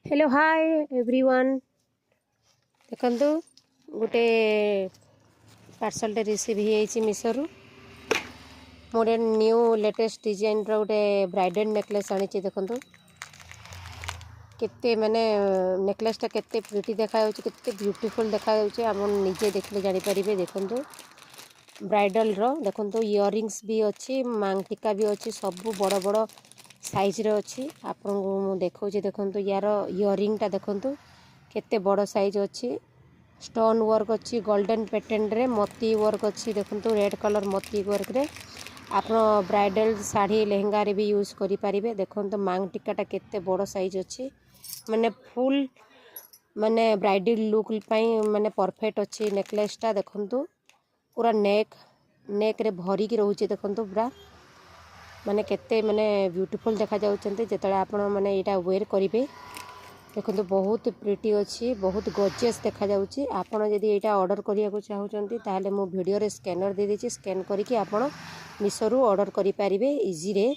Hello hi everyone देखु गोटे parcel receive हो मिशोरू मोटे न्यू लेटेस्ट डिजाइन गोटे ब्राइडल नेकलेस आनी देखु केते माने नेकलेसटा केते प्रिटी देखा केते ब्यूटीफुल देखा आप निजे देखले जानी पारिबे। देखु ब्राइडल रो देखु इयरिंग्स भी अच्छी मांग टीका भी अच्छी सब बड़ बड़ साइज रे अच्छी आपन को देखौ देखु यार इयरिंगटा देखु केते बड़ साइज अच्छी स्टोन वर्क अच्छी गोल्डन पैटर्न रे मोती वर्क अच्छी देखु रेड कलर मोती वर्क रे आप ब्राइडल साड़ी लेहेंगा रे भी यूज करि पारिबे। देखु मांग टीकाटा केते बड़ साइज अच्छी माने फुल माने ब्राइडल लुक पई माने परफेक्ट अच्छी नेकलेसटा देखु पूरा नेक रे भरी की रहउची देखु पूरा माने केते माने ब्यूटीफुल देखा जाउचंते जेतले आपण माने एटा वेयर करिवे। देखो बहुत प्रिटी अच्छी बहुत गॉर्जियस देखा जाउची। आपण जदी एटा ऑर्डर करिया को चाहुचंती ताले मो वीडियो रे स्कैनर दे देची स्कैन करके आपण मिशो रु ऑर्डर करि पारिबे इजी रे।